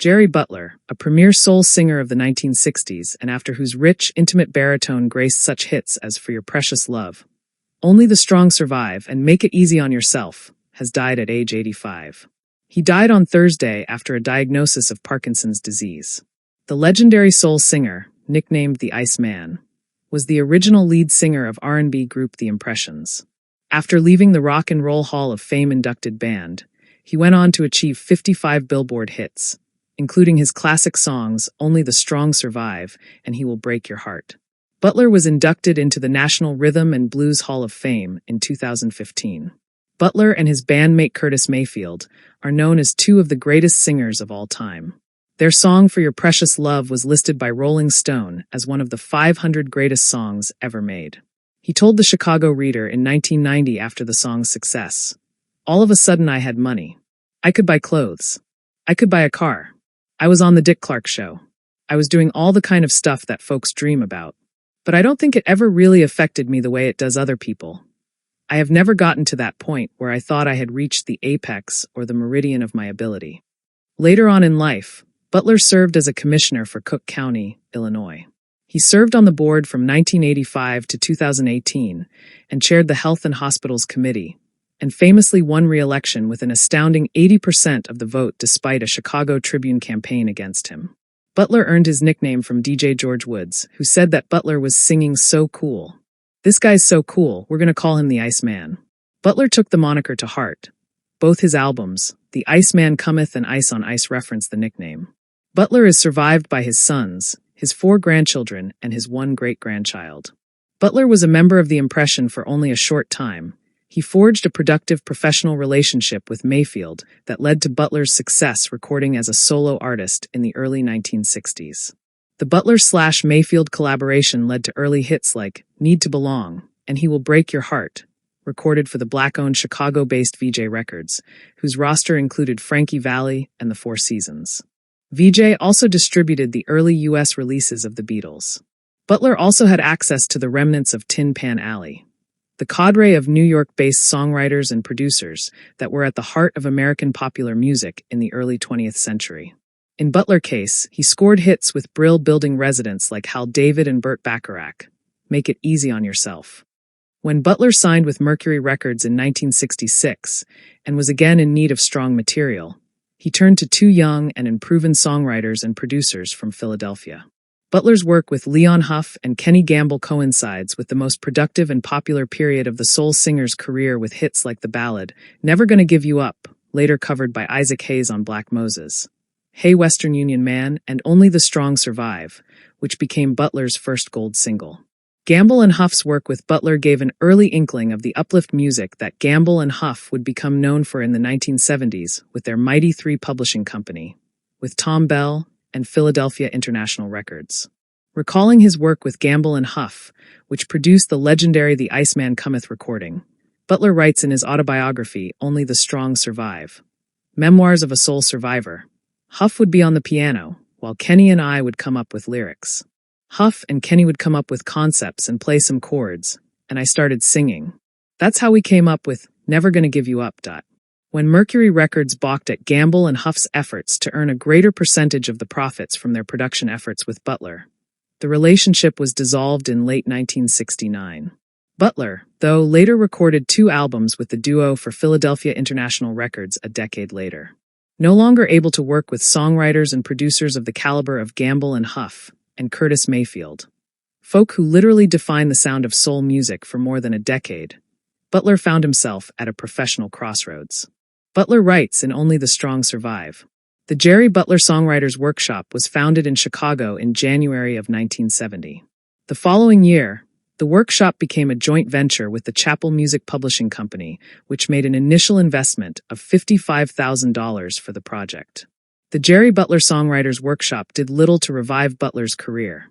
Jerry Butler, a premier soul singer of the 1960s and after whose rich, intimate baritone graced such hits as For Your Precious Love, Only the Strong Survive, and Make It Easy on Yourself, has died at age 85. He died on Thursday after a diagnosis of Parkinson's disease. The legendary soul singer, nicknamed the Iceman, was the original lead singer of R&B group The Impressions. After leaving the Rock and Roll Hall of Fame inducted band, he went on to achieve 55 Billboard hits, including his classic songs Only the Strong Survive and He Will Break Your Heart. Butler was inducted into the National Rhythm and Blues Hall of Fame in 2015. Butler and his bandmate Curtis Mayfield are known as two of the greatest singers of all time. Their song For Your Precious Love was listed by Rolling Stone as one of the 500 greatest songs ever made. He told the Chicago Reader in 1990 after the song's success, "All of a sudden I had money. I could buy clothes. I could buy a car. I was on the Dick Clark Show. I was doing all the kind of stuff that folks dream about. But I don't think it ever really affected me the way it does other people. I have never gotten to that point where I thought I had reached the apex or the meridian of my ability." Later on in life, Butler served as a commissioner for Cook County, Illinois. He served on the board from 1985 to 2018 and chaired the Health and Hospitals Committee, and famously won re-election with an astounding 80% of the vote despite a Chicago Tribune campaign against him. Butler earned his nickname from DJ George Woods, who said that Butler was singing so cool. "This guy's so cool, we're going to call him the Iceman." Butler took the moniker to heart. Both his albums, The Iceman Cometh and Ice on Ice, reference the nickname. Butler is survived by his sons, his 4 grandchildren, and his 1 great-grandchild. Butler was a member of The Impression for only a short time. He forged a productive professional relationship with Mayfield that led to Butler's success recording as a solo artist in the early 1960s. The Butler/Mayfield collaboration led to early hits like Need to Belong and He Will Break Your Heart, recorded for the black-owned Chicago-based VJ Records, whose roster included Frankie Valli and the Four Seasons. VJ also distributed the early U.S. releases of the Beatles. Butler also had access to the remnants of Tin Pan Alley, the cadre of New York-based songwriters and producers that were at the heart of American popular music in the early 20th century. In Butler's case, he scored hits with Brill-building residents like Hal David and Burt Bacharach, Make It Easy on Yourself. When Butler signed with Mercury Records in 1966 and was again in need of strong material, he turned to 2 young and unproven songwriters and producers from Philadelphia. Butler's work with Leon Huff and Kenny Gamble coincides with the most productive and popular period of the soul singer's career, with hits like the ballad Never Gonna Give You Up, later covered by Isaac Hayes on Black Moses, Hey Western Union Man, and Only the Strong Survive, which became Butler's first gold single. Gamble and Huff's work with Butler gave an early inkling of the uplift music that Gamble and Huff would become known for in the 1970s with their Mighty 3 publishing company, with Tom Bell and Philadelphia International Records. Recalling his work with Gamble and Huff, which produced the legendary The Iceman Cometh recording, Butler writes in his autobiography, Only the Strong Survive, Memoirs of a Soul Survivor, Huff would be on the piano, while Kenny and I would come up with lyrics. Huff and Kenny would come up with concepts and play some chords, and I started singing. That's how we came up with Never Gonna Give You Up. When Mercury Records balked at Gamble and Huff's efforts to earn a greater percentage of the profits from their production efforts with Butler, the relationship was dissolved in late 1969. Butler, though, later recorded 2 albums with the duo for Philadelphia International Records a decade later. No longer able to work with songwriters and producers of the caliber of Gamble and Huff and Curtis Mayfield, folk who literally defined the sound of soul music for more than a decade, Butler found himself at a professional crossroads. Butler writes in Only the Strong Survive, the Jerry Butler Songwriters Workshop was founded in Chicago in January of 1970. The following year, the workshop became a joint venture with the Chappell Music Publishing Company, which made an initial investment of $55,000 for the project. The Jerry Butler Songwriters Workshop did little to revive Butler's career,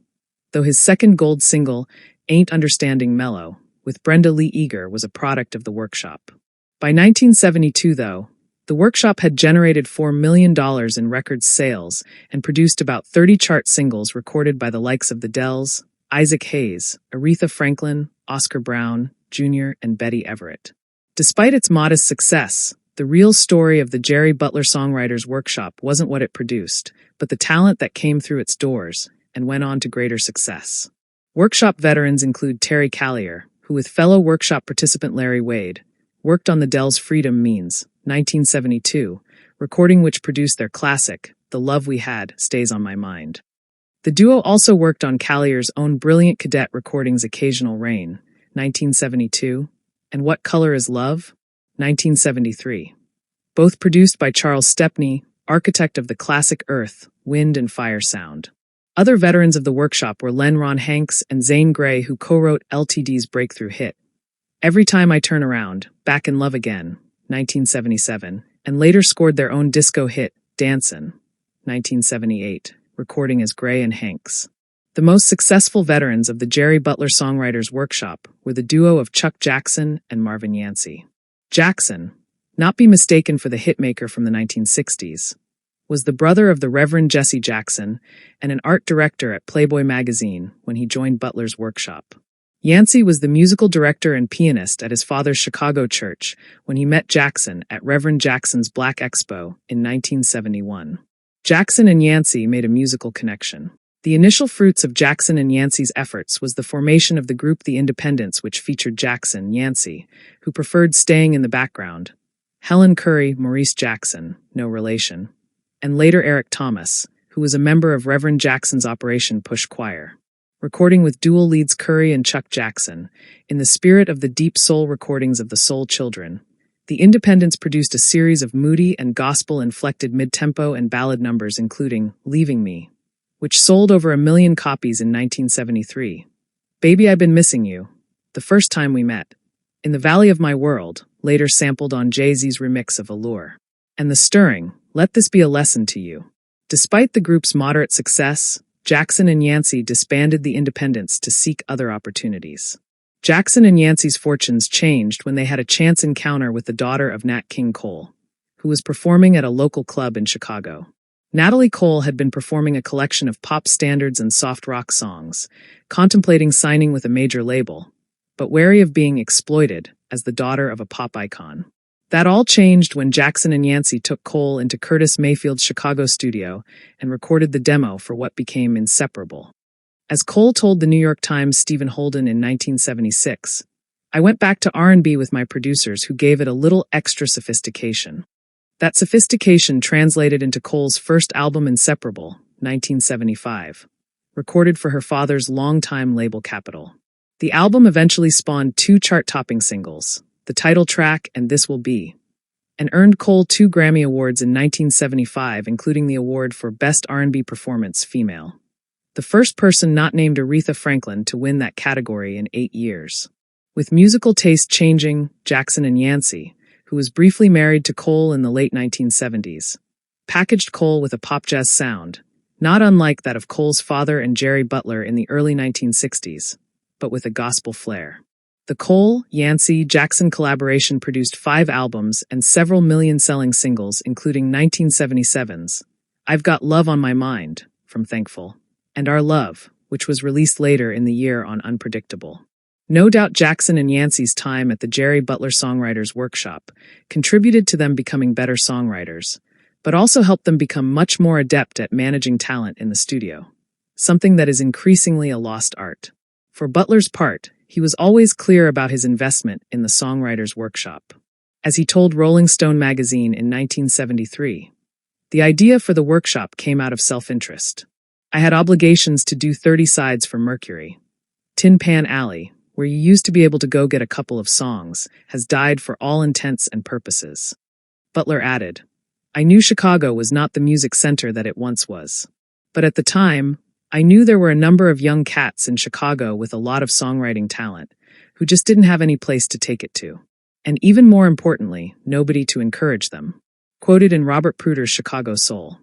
though his second gold single, Ain't Understanding Mellow, with Brenda Lee Eager, was a product of the workshop. By 1972, though, the workshop had generated $4 million in record sales and produced about 30 chart singles recorded by the likes of the Dells, Isaac Hayes, Aretha Franklin, Oscar Brown, Jr., and Betty Everett. Despite its modest success, The real story of the Jerry Butler Songwriters Workshop wasn't what it produced, but the talent that came through its doors and went on to greater success. Workshop veterans include Terry Callier, who with fellow workshop participant Larry Wade, worked on the Dells' Freedom Means, 1972, recording which produced their classic, The Love We Had Stays on My Mind. The duo also worked on Callier's own brilliant cadet recordings Occasional Rain, 1972, and What Color Is Love, 1973. Both produced by Charles Stepney, architect of the classic Earth, Wind and Fire sound. Other veterans of the workshop were Len Ron Hanks and Zane Grey, who co-wrote LTD's breakthrough hit, Every Time I Turn Around, Back in Love Again, 1977, and later scored their own disco hit, Dancin', 1978, recording as Grey and Hanks. The most successful veterans of the Jerry Butler Songwriters Workshop were the duo of Chuck Jackson and Marvin Yancey. Jackson, not be mistaken for the hitmaker from the 1960s, was the brother of the Reverend Jesse Jackson and an art director at Playboy magazine when he joined Butler's workshop. Yancey was the musical director and pianist at his father's Chicago church when he met Jackson at Reverend Jackson's Black Expo in 1971. Jackson and Yancey made a musical connection. The initial fruits of Jackson and Yancey's efforts was the formation of the group The Independents, which featured Jackson, Yancey, who preferred staying in the background, Helen Curry, Maurice Jackson, no relation, and later Eric Thomas, who was a member of Reverend Jackson's Operation Push Choir. Recording with dual leads Curry and Chuck Jackson, in the spirit of the deep soul recordings of the Soul Children, The Independents produced a series of moody and gospel-inflected mid-tempo and ballad numbers including Leaving Me, which sold over 1 million copies in 1973, Baby I've Been Missing You, The First Time We Met, In the Valley of My World, later sampled on Jay-Z's remix of Allure, and the stirring Let This Be a Lesson to You. Despite the group's moderate success, Jackson and Yancey disbanded the Independents to seek other opportunities. Jackson and Yancey's fortunes changed when they had a chance encounter with the daughter of Nat King Cole, who was performing at a local club in Chicago. Natalie Cole had been performing a collection of pop standards and soft rock songs, contemplating signing with a major label, but wary of being exploited as the daughter of a pop icon. That all changed when Jackson and Yancey took Cole into Curtis Mayfield's Chicago studio and recorded the demo for what became Inseparable. As Cole told the New York Times' Stephen Holden in 1976, I went back to R&B with my producers who gave it a little extra sophistication. That sophistication translated into Cole's first album Inseparable, 1975, recorded for her father's longtime label Capitol. The album eventually spawned 2 chart-topping singles, the title track and This Will Be, and earned Cole 2 Grammy Awards in 1975, including the award for Best R&B Performance Female, the first person not named Aretha Franklin to win that category in 8 years. With musical taste changing, Jackson and Yancey, who was briefly married to Cole in the late 1970s, packaged Cole with a pop-jazz sound, not unlike that of Cole's father and Jerry Butler in the early 1960s, but with a gospel flair. The Cole-Yancey-Jackson collaboration produced 5 albums and several million-selling singles, including 1977's I've Got Love on My Mind, from Thankful, and Our Love, which was released later in the year on Unpredictable. No doubt Jackson and Yancey's time at the Jerry Butler Songwriters Workshop contributed to them becoming better songwriters, but also helped them become much more adept at managing talent in the studio, something that is increasingly a lost art. For Butler's part, he was always clear about his investment in the Songwriters Workshop. As he told Rolling Stone magazine in 1973, the idea for the workshop came out of self-interest. I had obligations to do 30 sides for Mercury. Tin Pan Alley, where you used to be able to go get a couple of songs, has died for all intents and purposes. Butler added, I knew Chicago was not the music center that it once was. But at the time, I knew there were a number of young cats in Chicago with a lot of songwriting talent who just didn't have any place to take it to. And even more importantly, nobody to encourage them. Quoted in Robert Pruder's Chicago Soul.